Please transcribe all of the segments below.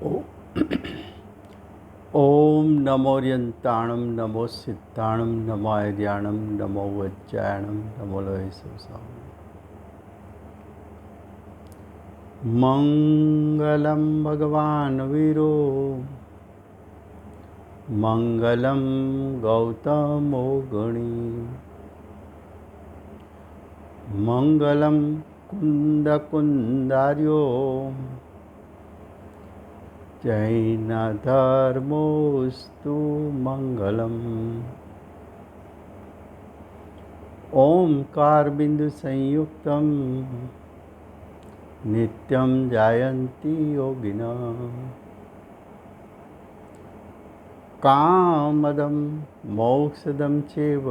ओ- ओम नमोर्यंताणम नमो सिद्धाणम नमो आर्याणम नमो वज्जायणम नमो लोहे सुसाम। मंगलम भगवान वीरो मंगलम गौतमो गणी मंगलम कुंद कुंदार्यो जैन धर्मोस्तु मंगलम। ओंकार बिंदु संयुक्तम नित्यं जायन्ति योगिनः कामदं मोक्षदं चैव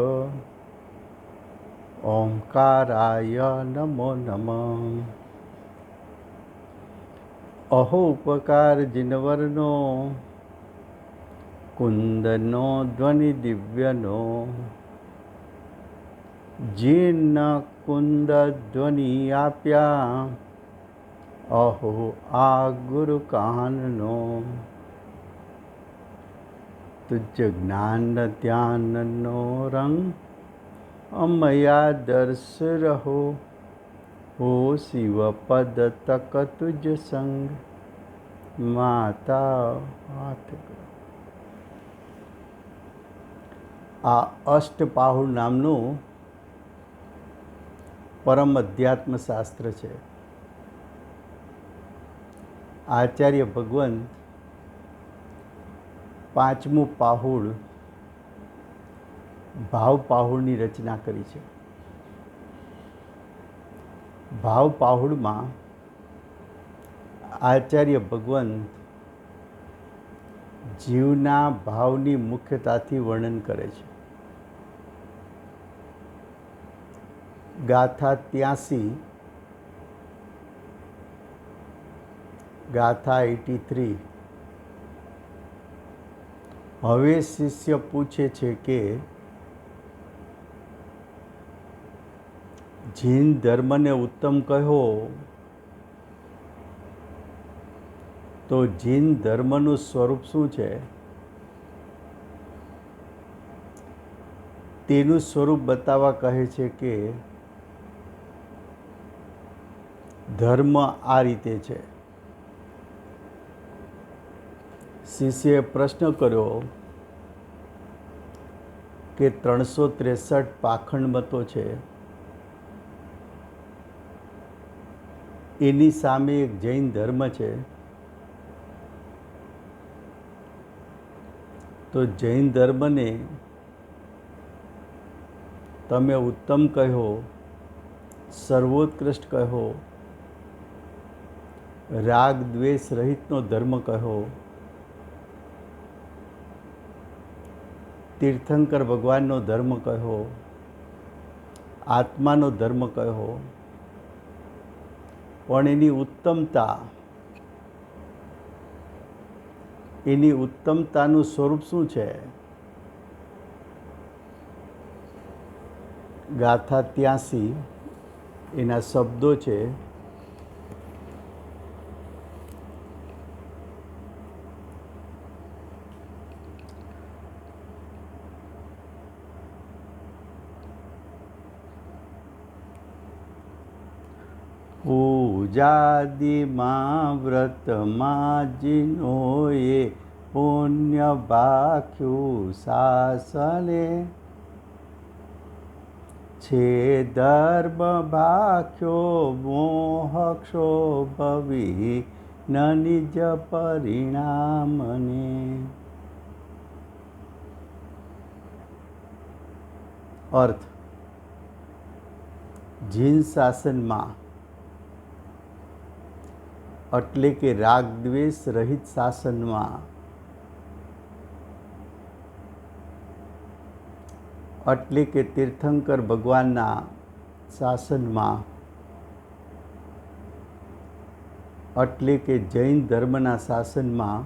ओंकाराय नमो नमः। अहो उपकार जिनवरनो कुंदनो ध्वनि दिव्यनो जिन कुंद ध्वनि आप्या अहो आ गुरु काननो तुझ ज्ञान ध्याननो रंग अमया दर्श रहो हो शिव पद तक तुझ संग माता हाथ करो। आ अष्टपाहुर नामનું પરમ અધ્યાત્મ શાસ્ત્ર છે। આચાર્ય ભગવંત પાંચમું પાહુડ ભાવ પાહુડની રચના કરી છે। ભાવ પાહુડમાં આચાર્ય ભગવંત જીવના ભાવની મુખ્યતાથી વર્ણન કરે છે। ગાથા 83 ગાથા 83। હવે શિષ્ય પૂછે છે કે જીન ધર્મને ઉત્તમ કહો તો જીન ધર્મનું સ્વરૂપ શું છે? તેનું સ્વરૂપ બતાવવા કહે છે કે ધર્મ આ રીતે છે। શિષ્યએ પ્રશ્ન કર્યો કે 363 પાખંડ મતો છે, એની સામે એક જૈન ધર્મ છે, તો જૈન ધર્મને તમે ઉત્તમ કહો, સર્વોત્કૃષ્ટ કહો, રાગ દ્વેષ રહિતનો ધર્મ કહો, તીર્થંકર ભગવાનનો ધર્મ કહો, આત્માનો ધર્મ કહો, પણ એની ઉત્તમતાનું સ્વરૂપ શું છે? ગાથા 83 એના શબ્દો છે, પૂજાદિમાં વ્રતમાં જીનોએ પુણ્ય ભાખ્યું શાસને છે ધર્મ ભાખ્યો મોહક્ષો ભવી ન નિજ પરિણામને। અર્થ: જીન શાસનમાં એટલે કે રાગ દ્વેષ રહિત શાસનમાં એટલે કે તીર્થંકર ભગવાનના શાસનમાં એટલે કે જૈન ધર્મના શાસનમાં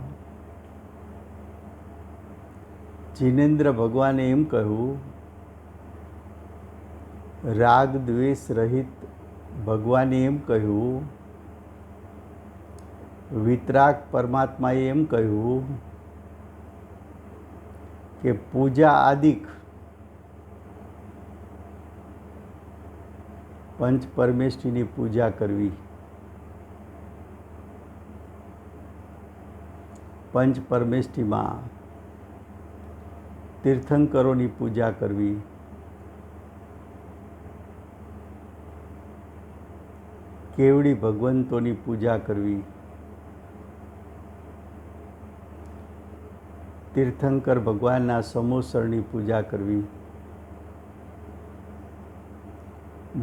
જીનેન્દ્ર ભગવાને એમ કહ્યું, રાગ દ્વેષ રહિત ભગવાને એમ કહ્યું વિતરાગ પરમાત્માએ એમ કહ્યું કે પૂજા આદિક પંચ પરમેષ્ઠીની પૂજા કરવી, પંચ પરમેષ્ઠીમાં તીર્થંકરોની પૂજા કરવી, કેવડી ભગવંતોની પૂજા કરવી, તીર્થંકર ભગવાનના સમોસરની પૂજા કરવી,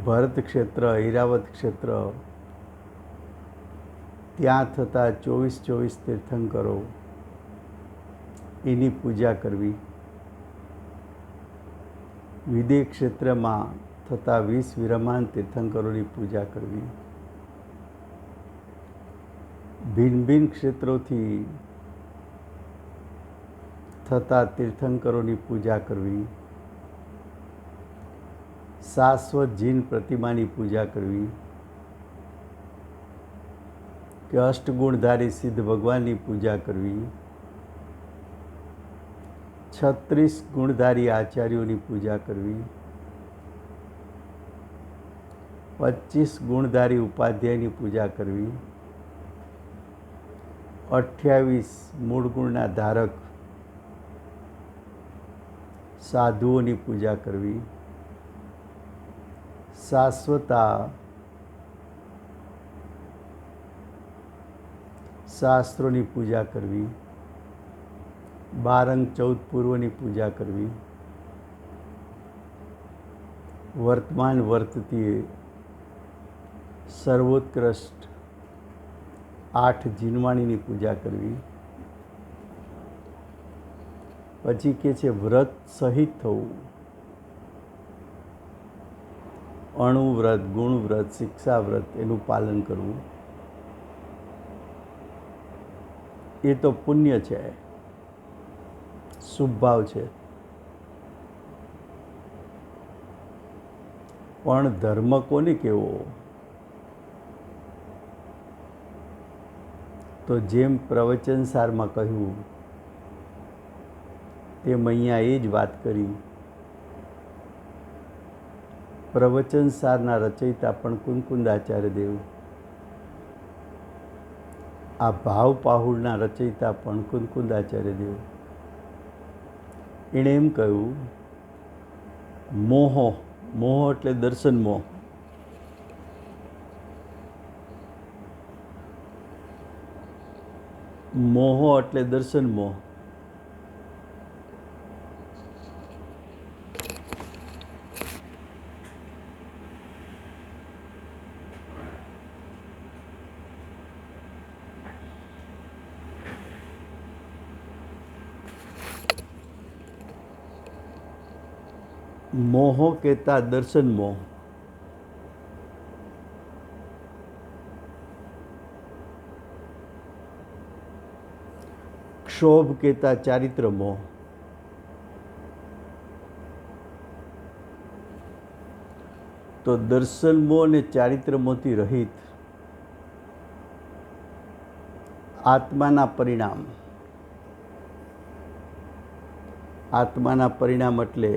ભરત ક્ષેત્ર, ઐરાવત ક્ષેત્ર, ત્યાં થતા 24 તીર્થંકરો એની પૂજા કરવી, વિદેહ ક્ષેત્રમાં થતા 20 વિરમાન તીર્થંકરોની પૂજા કરવી, ભિન્ન ભિન્ન ક્ષેત્રોથી થતા તીર્થંકરોની પૂજા કરવી, શાશ્વત જીન પ્રતિમાની પૂજા કરવી, કે અષ્ટગુણધારી સિદ્ધ ભગવાનની પૂજા કરવી, 36 ગુણધારી આચાર્યોની પૂજા કરવી, 25 ગુણધારી ઉપાધ્યાયની પૂજા કરવી, 28 મૂળ ગુણના ધારક સાધુઓની પૂજા કરવી, શાશ્વતા શાસ્ત્રોની પૂજા કરવી, 12 અંગ 14 પૂર્વની પૂજા કરવી, વર્તમાન વર્તતી સર્વોત્કૃષ્ટ 8 જીનવાણીની પૂજા કરવી, પછી કે છે વ્રત સહિત થવું, અણુવ્રત, ગુણવ્રત, શિક્ષા વ્રત એનું પાલન કરવું, એ તો પુણ્ય છે, શુભ ભાવ છે. પણ ધર્મ કોને કેવો? તો જેમ પ્રવચન સારમાં કહ્યું તેમ અહીંયા એ જ વાત કરી. પ્રવચન સારના રચયિતા પણ કુંકુંદાચાર્ય દેવ, આ ભાવ પાહુડના રચયિતા પણ કુંકુંદાચાર્ય દેવ. એણે એમ કહ્યું, મોહ, મોહ એટલે દર્શન મોહ, મોહ એટલે દર્શન મોહ. મોહ કહેતા દર્શન મોહ. ક્ષોભ કહેતા ચારિત્ર મોહ. તો દર્શન મોહ અને ચારિત્ર મોહથી રહિત આત્માના પરિણામ, આત્માના પરિણામ એટલે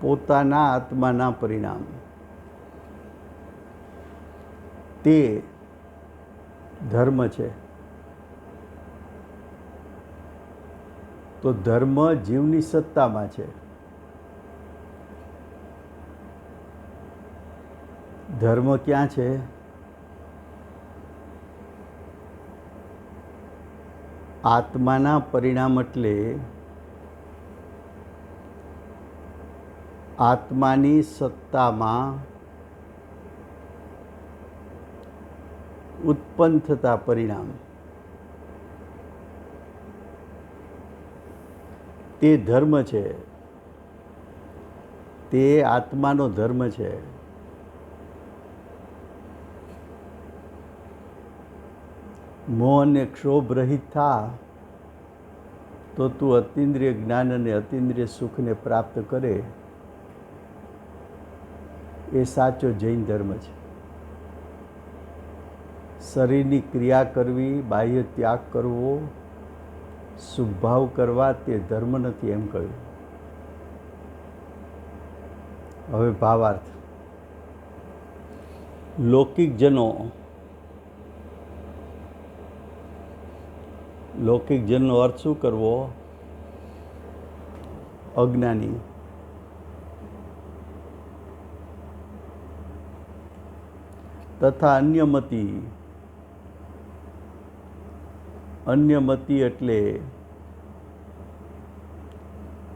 પોતાના આત્માના પરિણામ, તે ધર્મ છે. તો ધર્મ જીવની સત્તામાં છે. ધર્મ ક્યાં છે? આત્માના પરિણામ એટલે આત્માની સત્તામાં ઉત્પન્ન થતા પરિણામ, તે ધર્મ છે. તે આત્માનો ધર્મ છે. મોહ અને ક્ષોભ રહિત થા તો તું અતિન્દ્રિય જ્ઞાન અને અતિન્દ્રિય સુખને પ્રાપ્ત કરે. એ સાચો જૈન ધર્મ છે. શરીરની ક્રિયા કરવી, બાહ્ય ત્યાગ કરવો, શુભભાવ કરવા તે ધર્મ નથી એમ કહ્યું. હવે ભાવાર્થ. લૌકિકજનનો અર્થ શું કરવો? અજ્ઞાની. તથા અન્યમતી એટલે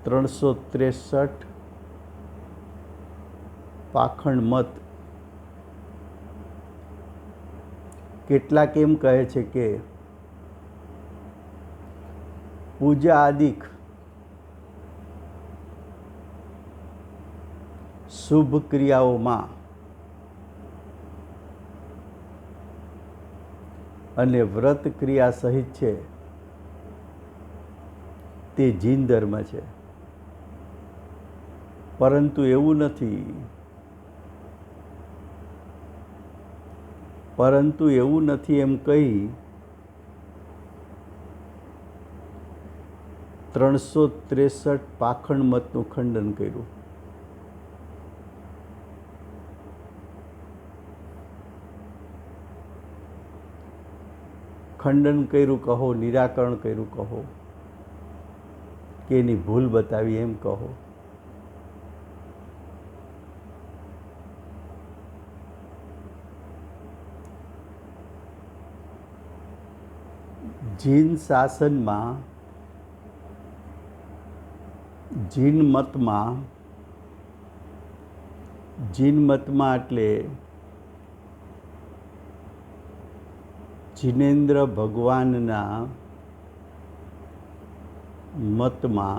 363 પાખંડ મત. કેટલાક એમ કહે છે કે પૂજા આદિક શુભ ક્રિયાઓમાં અને વ્રત ક્રિયા સહિત છે તે જીન ધર્મ છે. પરંતુ એવું નથી એમ કહી 363 પાખંડ મતનું ખંડન કર્યું. ખંડન કર્યું કહો, નિરાકરણ કર્યું કહો, કે એની ભૂલ બતાવી એમ કહો. જીન શાસનમાં, જીન મતમાં એટલે જીનેન્દ્ર ભગવાનના મતમાં,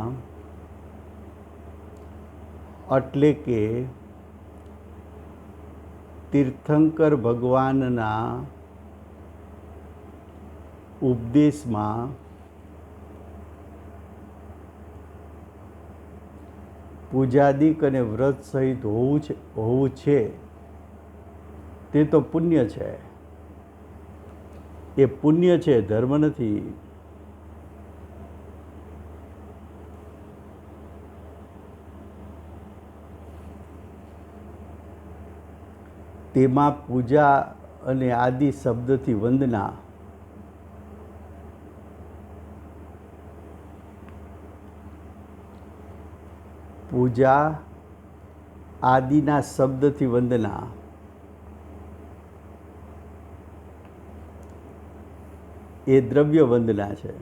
એટલે કે તીર્થંકર ભગવાનના ઉપદેશમાં પૂજાદિક અને વ્રત સહિત હોવું છે તે તો પુણ્ય છે. એ પુણ્ય છે, ધર્મ નથી. તેમાં પૂજા અને આદિ શબ્દથી વંદના, પૂજા આદિના શબ્દથી વંદના એ દ્રવ્ય વંદના છે.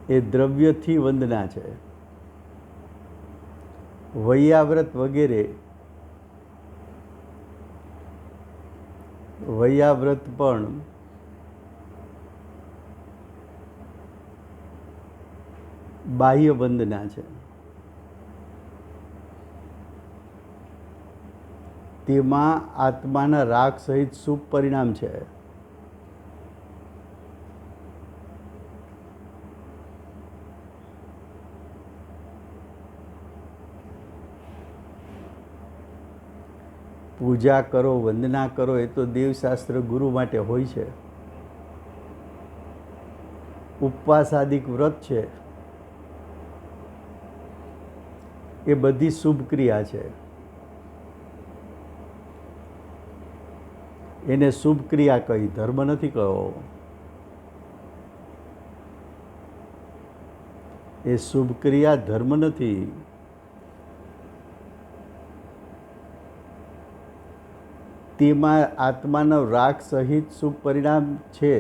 એ દ્રવ્યથી વંદના છે. વૈયાવ્રત વગેરે, વૈયાવ્રત પણ બાહ્ય વંદના છે. તેમાં આત્માના રાગ સહિત શુભ પરિણામ છે. પૂજા કરો, વંદના કરો એ તો દેવશાસ્ત્ર ગુરુ માટે હોય છે. ઉપવાસાદિક વ્રત છે એ બધી શુભ ક્રિયા છે. એને શુભ ક્રિયા કહી, ધર્મ નથી કહો. એ શુભ ક્રિયા ધર્મ નથી. તેમાં આત્માનો રાગ સહિત શુભ પરિણામ છે.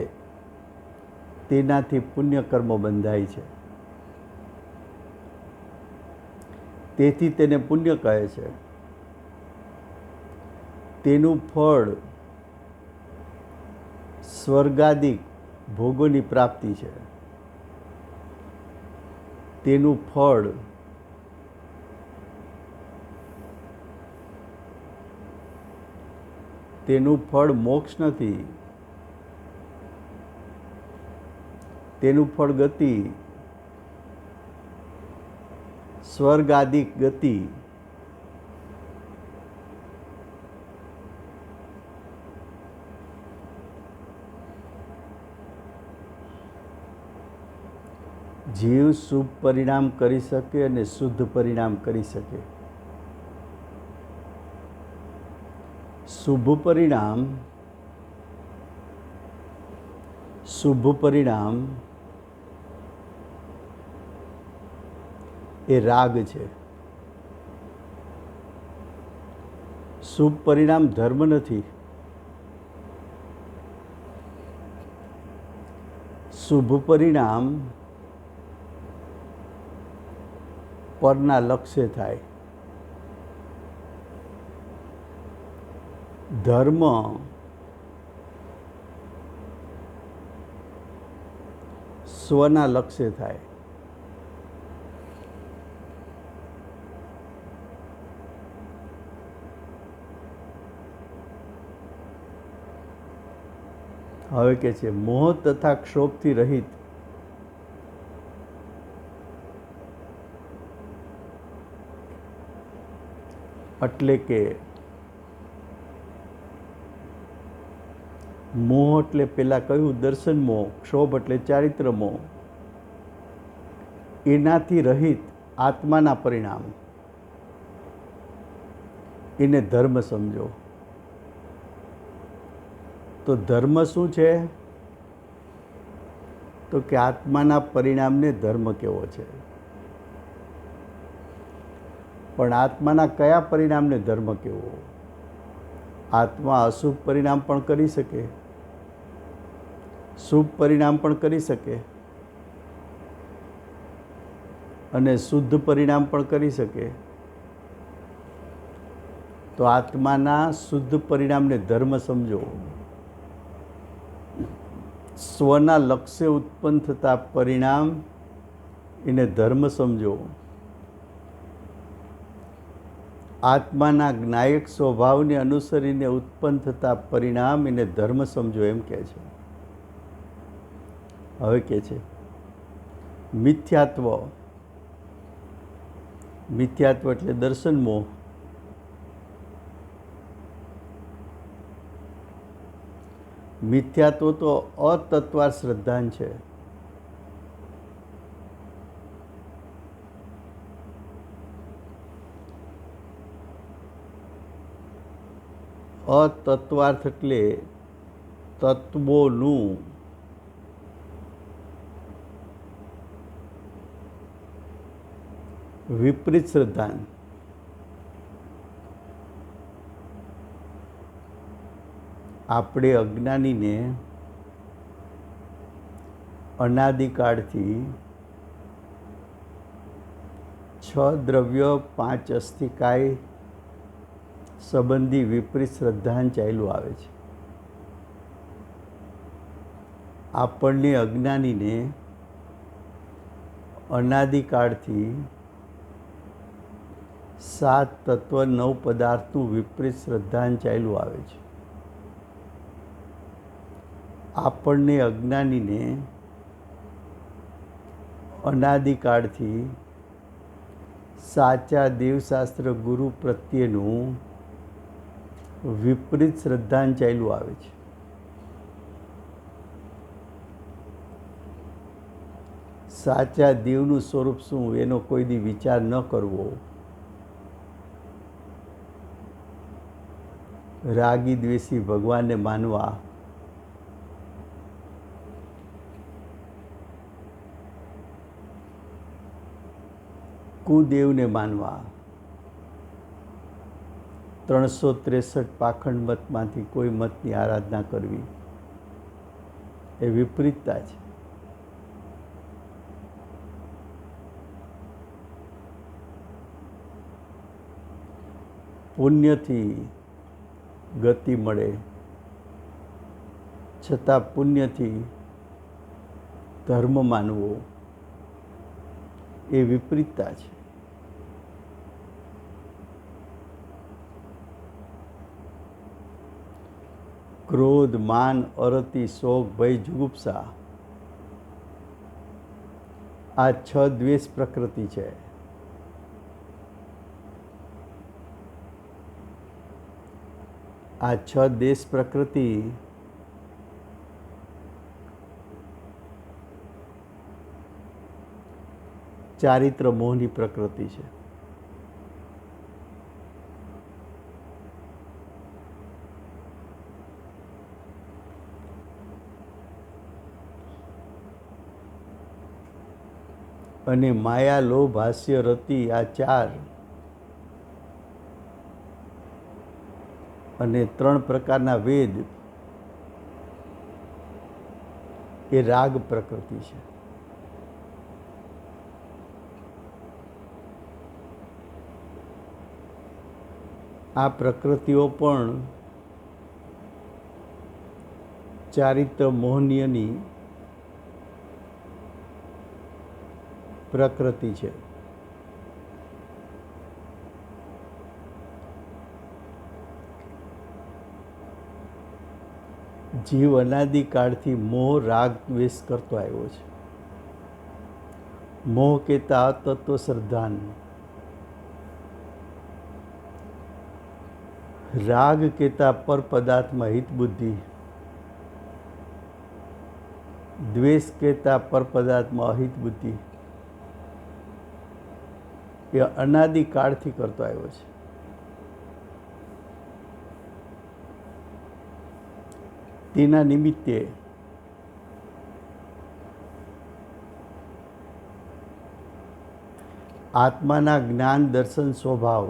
તેનાથી પુણ્ય કર્મો બંધાય છે. તેથી તેને પુણ્ય કહે છે. તેનું ફળ સ્વર્ગાદિક ભોગોની પ્રાપ્તિ છે. તેનું ફળ મોક્ષ નથી. તેનું ફળ ગતિ, સ્વર્ગાદિક ગતિ. જીવ શુભ પરિણામ કરી શકે અને શુદ્ધ પરિણામ કરી શકે. શુભ પરિણામ એ રાગ છે. શુભ પરિણામ ધર્મ નથી. શુભ પરિણામ પરના લક્ષ્ય થાય. ધર્મ સ્વના લક્ષ્ય થાય. હવે કે છે મોહ તથા ક્ષોભથી રહિત એટલે કે મોહ એટલે પેલા કહ્યું દર્શન મોહ, ક્ષોભ એટલે ચારિત્ર મોહ. એનાથી રહિત આત્માના પરિણામ એને ધર્મ સમજો. તો ધર્મ શું છે? તો કે આત્માના પરિણામને ધર્મ કેવો છે. પણ આત્માના કયા પરિણામને ધર્મ કેવો? આત્મા અશુભ પરિણામ પણ કરી શકે, શુભ પરિણામ પણ કરી શકે અને શુદ્ધ પરિણામ પણ કરી શકે. તો આત્માના શુદ્ધ પરિણામને ધર્મ સમજો. સ્વના લક્ષ્ય ઉત્પન્ન થતા પરિણામ એને ધર્મ સમજો. આત્માના જ્ઞાયક સ્વભાવને અનુસરીને ઉત્પન્ન થતા પરિણામ એને ધર્મ સમજો એમ કહે છે. હવે કહે છે મિથ્યાત્વ. મિથ્યાત્વ એટલે દર્શન મોહ. મિથ્યાત્વ તો અતત્વાર શ્રદ્ધાન છે. અતત્વાર્થ એટલે તત્વોનું વિપરીત શ્રદ્ધાન. આપણે અજ્ઞાનીને અનાદિકાળથી 6 દ્રવ્ય 5 અસ્થિકાય સંબંધી વિપરીત શ્રદ્ધાન ચાલ્યું આવે છે. આપણને અજ્ઞાનીને અનાદિકાળથી 7 તત્વ 9 પદાર્થનું વિપરીત શ્રદ્ધાન ચાલ્યું આવે છે. આપણને અજ્ઞાનીને અનાદિકાળથી સાચા દેવશાસ્ત્ર ગુરુ પ્રત્યેનું વિપરીત શ્રદ્ધાન ચાલ્યું આવે છે. સાચા દેવનું સ્વરૂપ શું એનો કોઈ દી વિચાર ન કરવો. રાગી દ્વેષી ભગવાનને માનવા, કુદેવને માનવા, 363 પાખંડ મતમાંથી કોઈ મતની આરાધના કરવી એ વિપરીતતા છે. પુણ્યથી ગતિ મળે છતાં પુણ્યથી ધર્મ માનવો એ વિપરીતતા છે. ક્રોધ, માન, અરતિ, શોક, ભય, જુગુપ્સા આ 6 દ્વેષ પ્રકૃતિ છે. આ 6 દેશ પ્રકૃતિ ચારિત્ર મોહની પ્રકૃતિ છે. અને માયા, લોભ, હાસ્ય, રતિ આ ચાર અને 3 પ્રકારના વેદ એ રાગ પ્રકૃતિ છે. આ પ્રકૃતિઓ પણ ચારિત્ર મોહનીયની પ્રકૃતિ છે. જીવ અનાદિકાળથી મોહ, રાગ, દ્વેષ કરતો આવ્યો છે. મોહ કહેતા અતત્વ શ્રદ્ધાન, રાગ કહેતા પર પદાર્થમાં હિત બુદ્ધિ, દ્વેષ કહેતા પર પદાર્થમાં અહિત બુદ્ધિ. એ અનાદિકાળથી કરતો આવ્યો છે. તેના નિમિત્તે આત્માના જ્ઞાન, દર્શન, સ્વભાવ,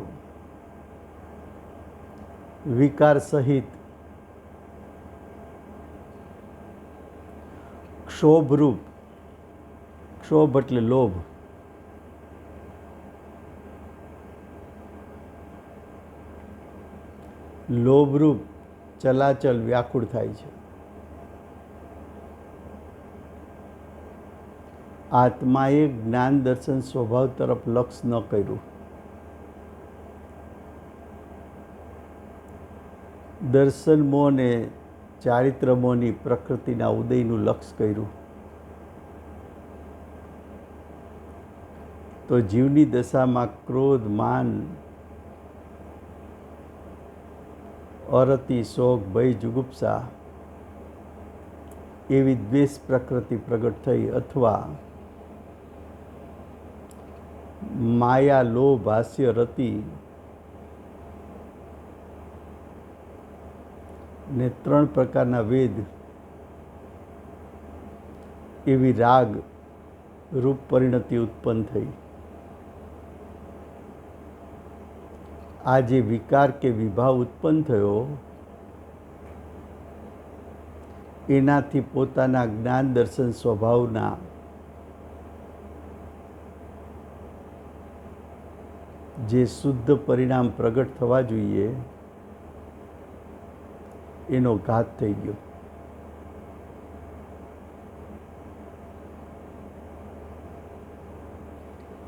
વિકાર સહિત ક્ષોભરૂપ, ક્ષોભ એટલે લોભ, લોભરૂપ ચલાચલ વ્યાકુળ થાય છે. આત્માએ જ્ઞાન, દર્શન, સ્વભાવ તરફ લક્ષ ન કર્યું. દર્શન મોહ ને ચારિત્ર મોહની પ્રકૃતિના ઉદયનું લક્ષ કર્યું તો જીવની દશામાં ક્રોધ, માન, અરતિ, શોક, ભય, જુગુપ્સા એવી દ્વેષ પ્રકૃતિ પ્રગટ થઈ, અથવા માયા, લોભ, હાસ્ય, રતિ ને 3 પ્રકારના વેદ એવી રાગ રૂપ પરિણતિ ઉત્પન્ન થઈ. આ જે વિકાર કે વિભાવ ઉત્પન્ન થયો એનાથી પોતાના જ્ઞાન, દર્શન, સ્વભાવના જે શુદ્ધ પરિણામ પ્રગટ થવા જોઈએ એનો ઘાત થઈ ગયો.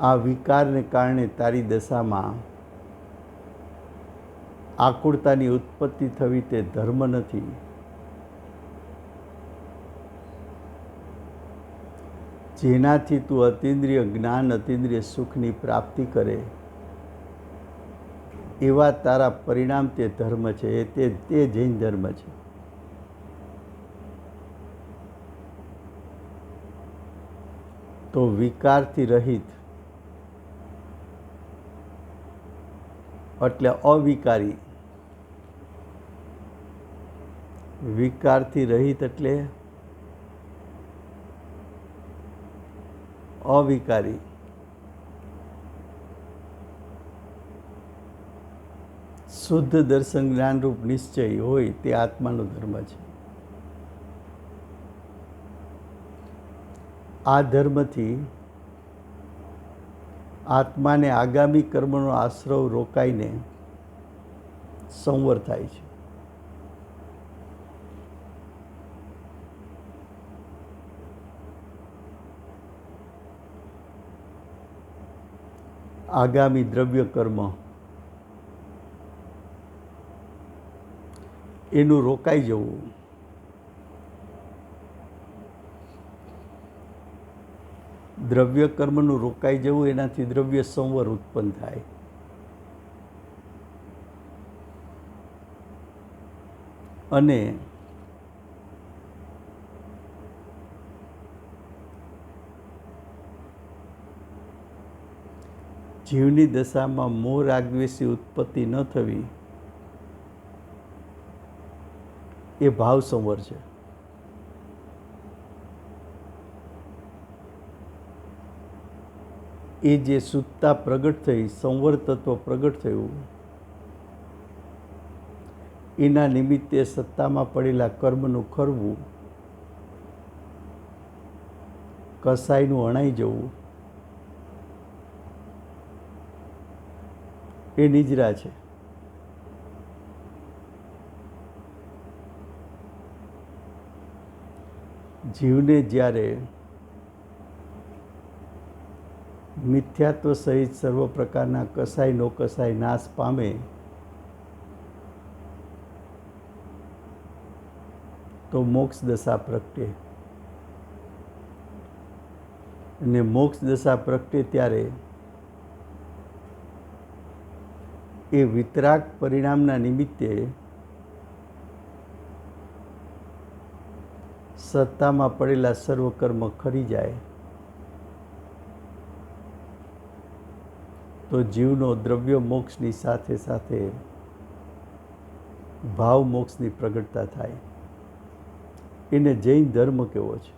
આ વિકારને કારણે તારી દશામાં આકુળતાની ઉત્પત્તિ થવી તે ધર્મ નથી. જેનાથી તું અતિન્દ્રિય જ્ઞાન, અતિન્દ્રિય સુખની પ્રાપ્તિ કરે એવા તારા પરિણામ તે ધર્મ છે, તે જૈન ધર્મ છે. તો વિકારથી રહિત એટલે અવિકારી, વિકારથી રહિત એટલે અવિકારી. શુદ્ધ દર્શન જ્ઞાનરૂપ નિશ્ચય હોય તે આત્માનો ધર્મ છે. આ ધર્મથી આત્માને આગામી કર્મનો આશ્રવ રોકાઈને સંવર થાય છે. આગામી દ્રવ્ય કર્મ એનું રોકાઈ જવું, દ્રવ્ય કર્મનું રોકાઈ જવું, એનાથી દ્રવ્ય સંવર ઉત્પન્ન થાય. અને જીવની દશામાં મોહ રાગદ્વેષની ઉત્પત્તિ ન થવી એ ભાવ સંવર છે. એ જે શુદ્ધતા પ્રગટ થઈ, સંવર તત્વ પ્રગટ થયું, એના નિમિત્તે સત્તામાં પડેલા કર્મનું ખરવું, કસાયનું અણાઈ જવું, એ નિજરા છે. જીવને જ્યારે મિથ્યાત્વ સહિત સર્વ પ્રકારના કસાયનો કસાય નાશ પામે, તો મોક્ષ દશા પ્રગટે. અને મોક્ષ દશા પ્રગટે ત્યારે એ વિતરાગ પરિણામના નિમિત્તે સત્તામાં પડેલા સર્વ કર્મ ખરી જાય, તો જીવનો દ્રવ્ય મોક્ષની સાથે સાથે ભાવ મોક્ષની પ્રગટતા થાય. એને જૈન ધર્મ કેવો છે.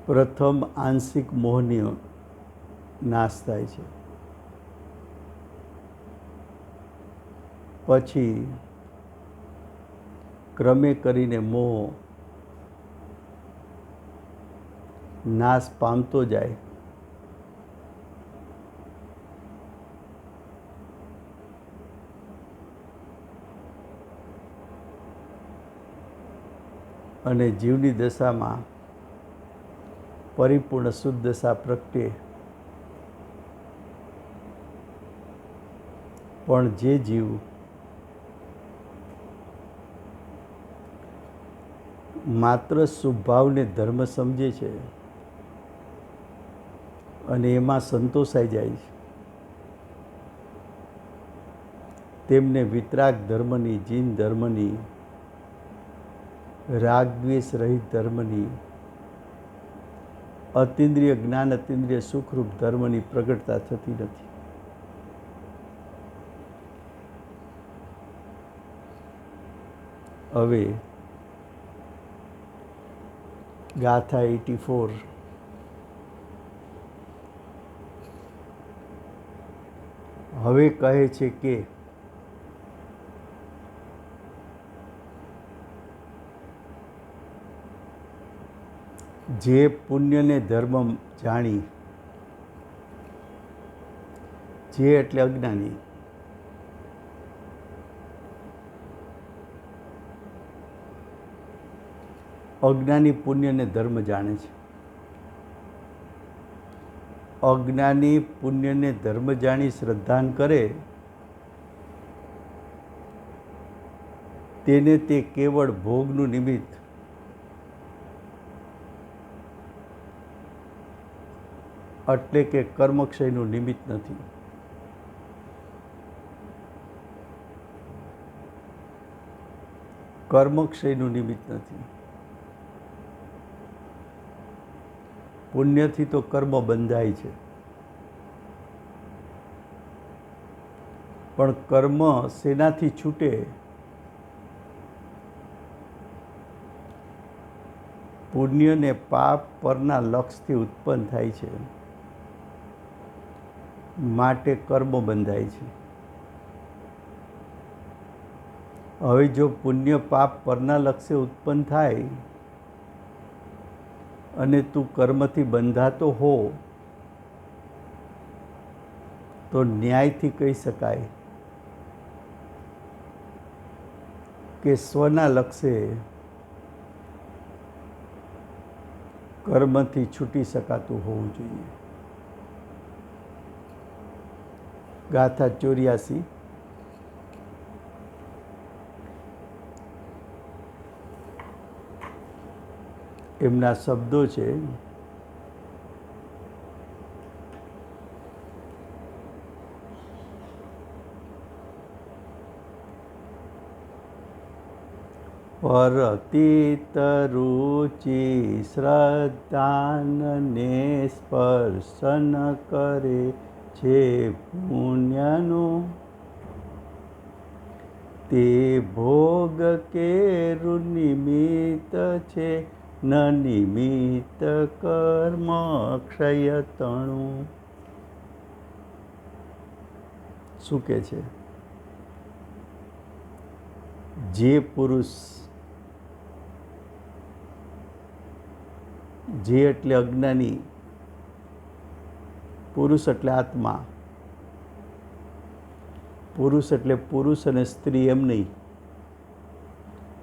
પ્રથમ આંશિક મોહની નાશ થાય છે, પછી ક્રમે કરીને મોહ નાશ પામતો જાય, અને જીવની દશામાં પરિપૂર્ણ શુદ્ધ દશા પ્રગટે. પણ જે જીવ માત્ર શુભભાવને ધર્મ સમજે છે અને એમાં સંતોષાઈ જાય છે, તેમને વિતરાગ ધર્મની, જીન ધર્મની, રાગદ્વેષ રહિત ધર્મની, અતિન્દ્રિય જ્ઞાન, અતિન્દ્રિય સુખરૂપ ધર્મની પ્રગટતા થતી નથી. હવે ગાથા 84 હવે કહે છે કે જે પુણ્યને ધર્મ જાણી, જે એટલે અજ્ઞાની, અજ્ઞાની પુણ્યને ધર્મ જાણે છે. અજ્ઞાની પુણ્યને ધર્મ જાણી શ્રદ્ધાન કરે, તેને તે કેવળ ભોગનું નિમિત્ત એટલે કે કર્મક્ષયનું નિમિત્ત નથી. કર્મક્ષયનું નિમિત્ત નથી. પુણ્યથી તો કર્મ બંધાય છે, પણ કર્મ શેનાથી છૂટે? પુણ્ય ને પાપ પરના લક્ષથી ઉત્પન્ન થાય છે, માટે કર્મ બંધાય છે. હવે જો પુણ્ય પાપ પરના લક્ષ્ય ઉત્પન્ન થાય અને તું કર્મથી બંધાતો હો, તો ન્યાયથી કહી શકાય કે સ્વના લક્ષ્યે કર્મથી છૂટી શકાતું હોવું જોઈએ. ગાથા 84 એમના શબ્દો છે. પરતીત રુચિ શ્રદ્ધાનને સ્પર્શન કરે છે પુણ્યનો, તે ભોગ કેરું નિમિત્ત છે, ન નિમિત્ત કર્મ ક્ષયતણું. શું કહે છે? જે પુરુષ, જે એટલે અજ્ઞાની, પુરુષ એટલે આત્મા, પુરુષ એટલે પુરુષ અને સ્ત્રી એમ નહીં,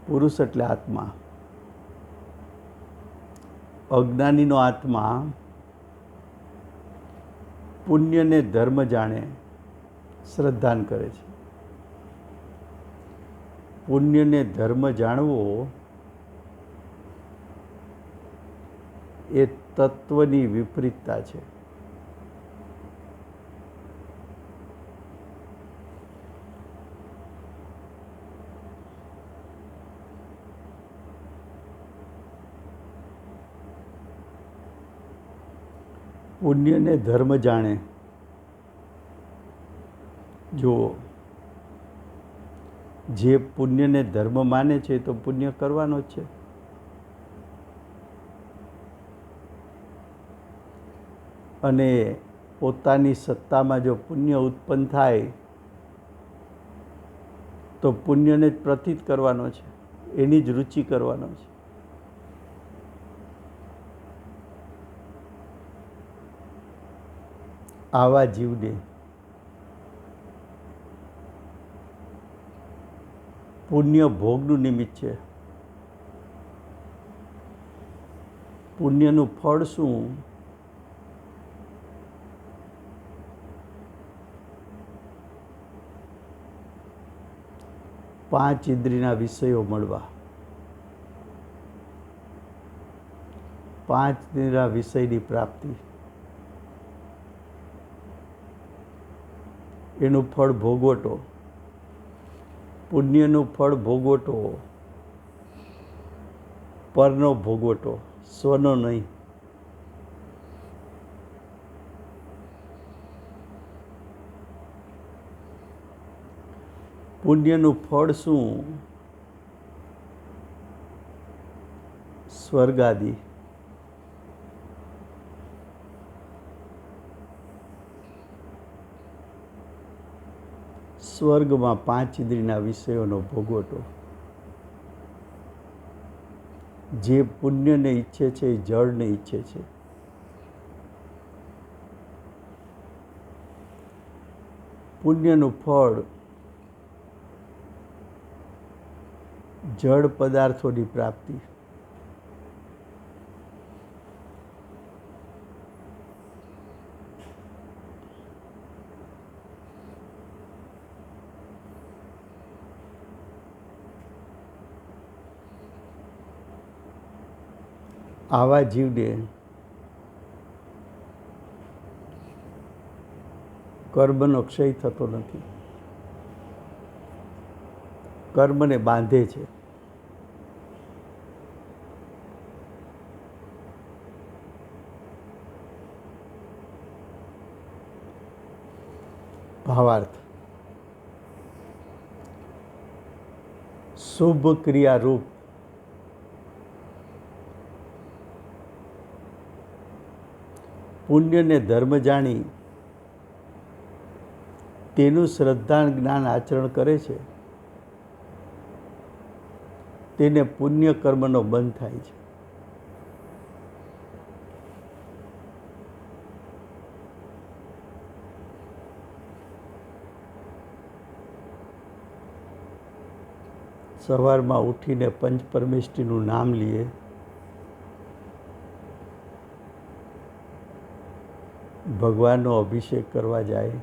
પુરુષ એટલે આત્મા. અજ્ઞાનીનો આત્મા પુણ્યને ધર્મ જાણે શ્રદ્ધાન કરે છે. પુણ્યને ધર્મ જાણવો એ તત્વની વિપરીતતા છે. પુણ્યને ધર્મ જાણે. જુઓ, જે પુણ્યને ધર્મ માને છે તો પુણ્ય કરવાનો જ છે. અને પોતાની સત્તામાં જો પુણ્ય ઉત્પન્ન થાય તો પુણ્યને જ પ્રતીત કરવાનો છે, એની જ રુચિ કરવાનો છે. આવા જીવને પુણ્ય ભોગનું નિમિત્ત છે. પુણ્યનું ફળ શું? પાંચ ઇન્દ્રિયના વિષયો મળવા. પાંચ ઇન્દ્રિયના વિષયની પ્રાપ્તિ, એનું ફળ ભોગવટો. પુણ્યનું ફળ ભોગવટો, પરનો ભોગવટો, સ્વનો નહીં. પુણ્યનું ફળ શું? સ્વર્ગ આદિ. સ્વર્ગમાં પાંચ ઇન્દ્રિયના વિષયોનો ભોગવટો. જે પુણ્યને ઈચ્છે છે એ જળને ઈચ્છે છે. પુણ્યનું ફળ જળ પદાર્થોની પ્રાપ્તિ. આવા જીવને કર્મનો ક્ષય થતો નથી. કર્મને બાંધે છે. ભાવાર્થ: શુભ ક્રિયારૂપ પુણ્યને ધર્મ જાણી તેનું શ્રદ્ધા જ્ઞાન આચરણ કરે છે, તેને પુણ્ય કર્મનો બંધ થાય છે. સવારમાં ઉઠીને પંચ પરમેષ્ઠીનું નામ લઈએ, ભગવાનનો અભિષેક કરવા જાય,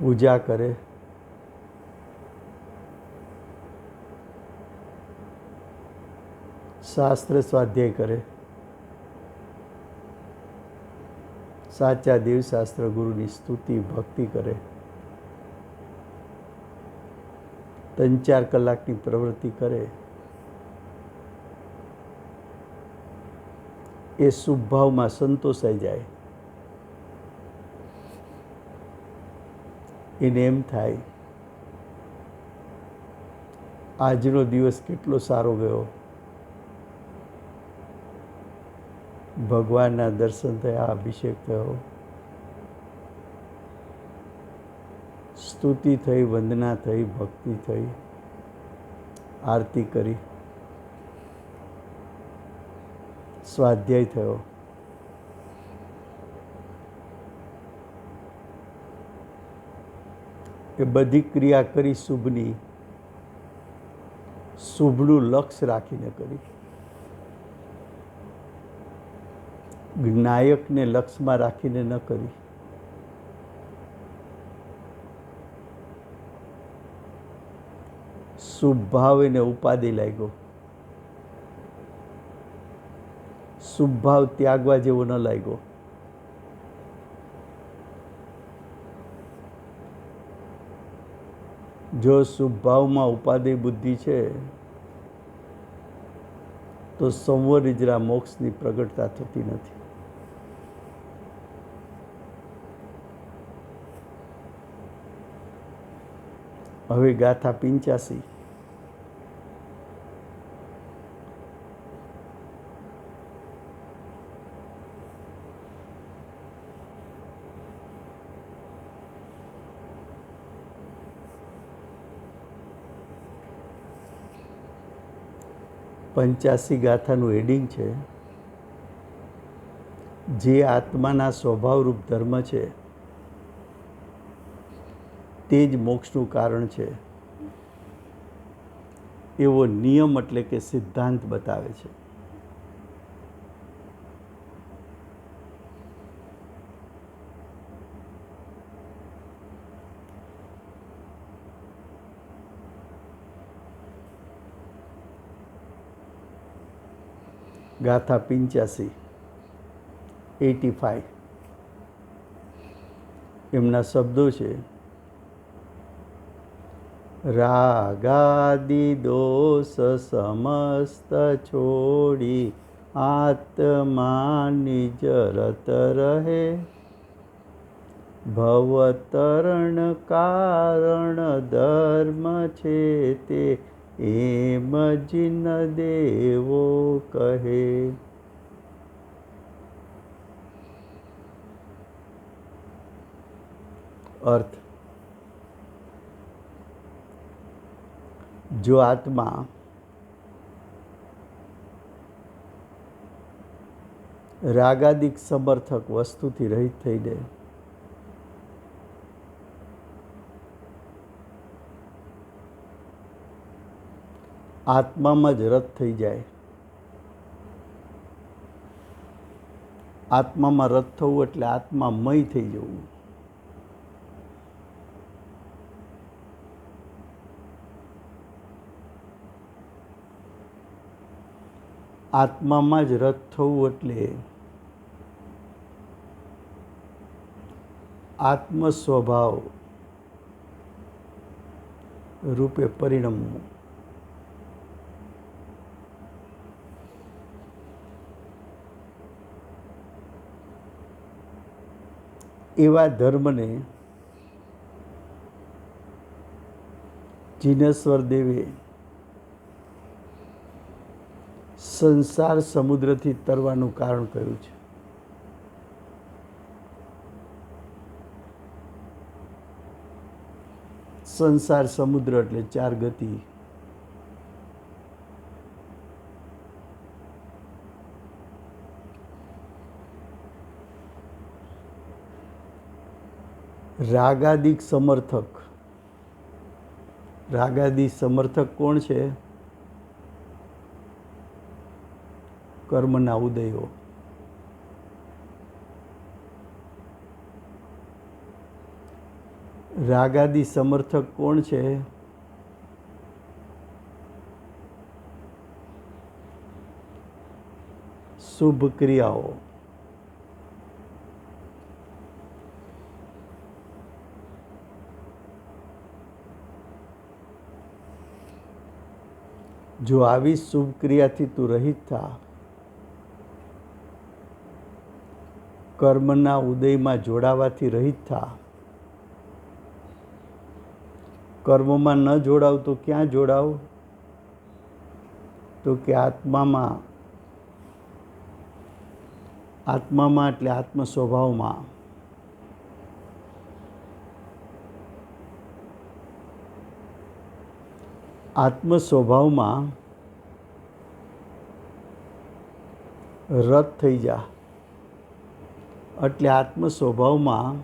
પૂજા કરે, શાસ્ત્ર સ્વાધ્યાય કરે, સાચા દેવશાસ્ત્ર ગુરુની સ્તુતિ ભક્તિ કરે, 3-4 કલાકની પ્રવૃત્તિ કરે એ શુભ ભાવમાં સંતોષાઈ જાય. એને એમ થાય આજનો દિવસ કેટલો સારો ગયો, ભગવાનના દર્શન થયા, અભિષેક થયો, સ્તુતિ થઈ, વંદના થઈ, ભક્તિ થઈ, આરતી કરી, સ્વાધ્યાય થયો. એ બધી ક્રિયા કરી શુભની, શુભનું લક્ષ્ય રાખીને કરી. નાયકને લક્ષ્યમાં રાખીને ન કરી. શુભ ભાવ એને ઉપાધિ લાગ્યો. શુભ ભાવ ત્યાગવા જેવો ન લાગ્યો. જો શુભ ભાવમાં ઉપાધિ બુદ્ધિ છે તો સંવર ઇજરા મોક્ષની પ્રગટતા થતી નથી. હવે ગાથા 85. ગાથાનું હેડિંગ છે, જે આત્માના સ્વભાવરૂપ ધર્મ છે તે જ મોક્ષનું કારણ છે એવો નિયમ એટલે કે સિદ્ધાંત બતાવે છે. ગાથા 85 એમના શબ્દો છે, રાગાદિ દોષ સમસ્ત છોડી આત્મા નિજ રત રહે, ભવતરણ કારણ ધર્મ છે તે એમ જીન દેવો કહે. અર્થ: જો આત્મા રાગાદિક સમર્થક વસ્તુથી રહિત થઈ જાય, આત્મામાં જ રત થઈ જાય. આત્મામાં રત થવું એટલે આત્મામય થઈ જવું. આત્મામાં જ રત થવું એટલે આત્મ સ્વભાવ રૂપે પરિણમવું. એવા ધર્મને જીનેશ્વર દેવે સંસાર સમુદ્રથી તરવાનું કારણ કહ્યું છે. સંસાર સમુદ્ર એટલે 4 ગતિ. રાગાદિક સમર્થક. રાગાદિ સમર્થક કોણ છે? કર્મના ઉદયો. રાગાદિ સમર્થક કોણ છે? શુભ ક્રિયાઓ. જો આવી શુભ ક્રિયાથી તું રહિત થા, કર્મના ઉદયમાં જોડાવાથી રહિત થા. કર્મમાં ન જોડાવ તો ક્યાં જોડાવ? તો કે આત્મામાં. આત્મામાં એટલે આત્મ સ્વભાવમાં. આત્મ સ્વભાવમાં રત થઈ જા. એટલે આત્મ સ્વભાવમાં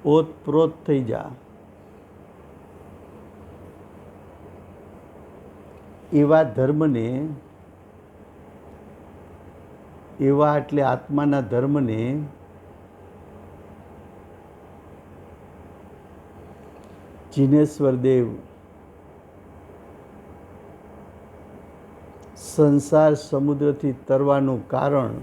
ઓતપ્રોત થઈ જા. એવા ધર્મને, એવા એટલે આત્માના ધર્મને જીનેશ્વર દેવ સંસાર સમુદ્રથી તરવાનું કારણ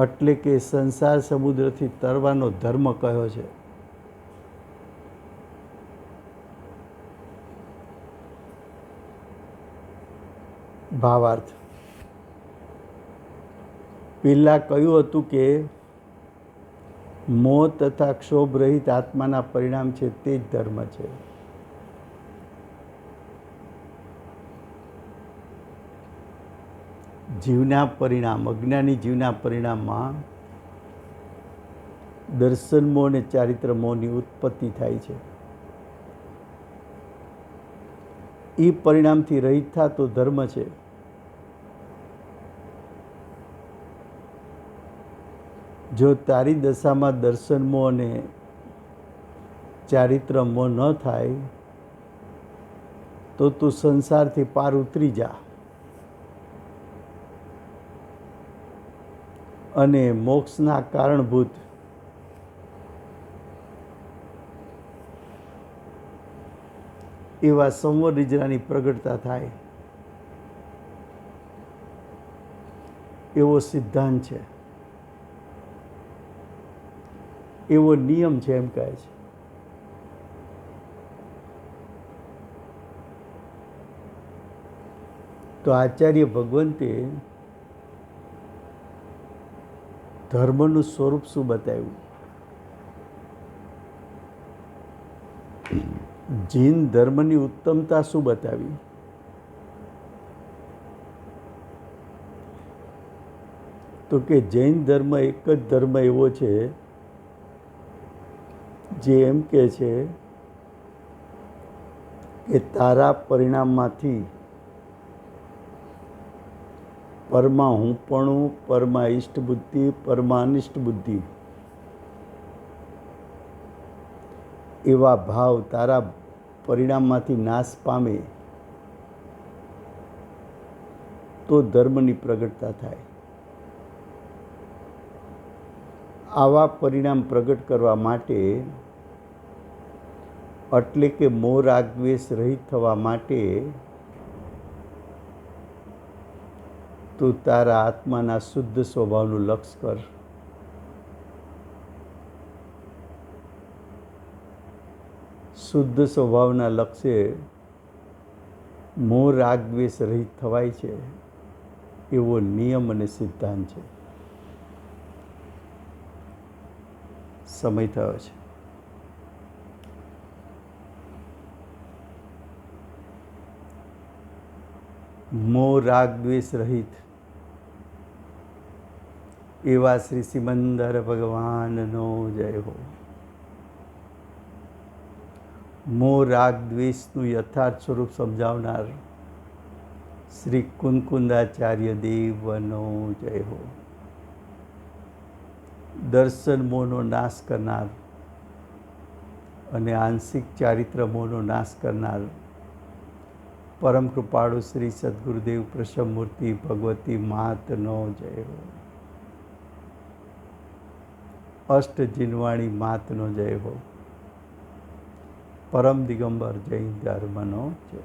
એટલે કે સંસાર સમુદ્રથી તરવાનો ધર્મ કયો છે. ભાવાર્થ. પહેલાં કહ્યું હતું કે મોહ તથા ક્ષોભ રહિત આત્માના પરિણામ છે તે જ ધર્મ છે. જીવના પરિણામ, અજ્ઞાની જીવના પરિણામમાં દર્શન મોહ અને ચારિત્ર મોહની ઉત્પત્તિ થાય છે. એ પરિણામથી રહિત થતો ધર્મ છે. જો તારી દશામાં દર્શન મોહ અને ચારિત્ર મોહ ન થાય તો તું સંસારથી પાર ઉતરી જા અને મોક્ષના કારણભૂત એવા સંવર નિજરાની પ્રગટતા થાય એવો સિદ્ધાંત છે, એવો નિયમ છે એમ કહે છે. તો આચાર્ય ભગવંતે ધર્મનું સ્વરૂપ શું બતાવ્યું? જૈન ધર્મની ઉત્તમતા શું બતાવી? તો કે જૈન ધર્મ એક જ ધર્મ એવો છે જે એમ કહે છે કે તારા પરિણામમાંથી પરમા હુંપણું, પરમા ઇષ્ટ બુદ્ધિ, પરમા અનિષ્ટ બુદ્ધિ એવા ભાવ તારા પરિણામમાંથી નાશ પામે તો ધર્મની પ્રગટતા થાય. આવા પરિણામ પ્રગટ કરવા માટે એટલે કે મોહ રાગ દ્વેષ રહિત થવા માટે તું તારા આત્માના શુદ્ધ સ્વભાવનું લક્ષ કર. શુદ્ધ સ્વભાવના લક્ષ્ય મોહ રાગ દ્વેષ રહિત થવાય છે એવો નિયમ અને સિદ્ધાંત છે. સમય થયો છે. મોહ રાગ દ્વેષ રહિત એવા શ્રી સિમંદર ભગવાનનો જય હો. મોહ રાગ દ્વેષનું યથાર્થ સ્વરૂપ સમજાવનાર શ્રી કુંકુંદાચાર્ય દેવનો જય હો. દર્શન મોહનો નાશ કરનાર અને આંશિક ચારિત્ર મોહનો નાશ કરનાર પરમ કૃપાળુ શ્રી સદગુરુદેવ પ્રસમમૂર્તિ ભગવતી માતનો જય હો. અષ્ટ જીનવાણી માતનો જય હો. પરમ દિગંબર જૈન ધર્મનો જય.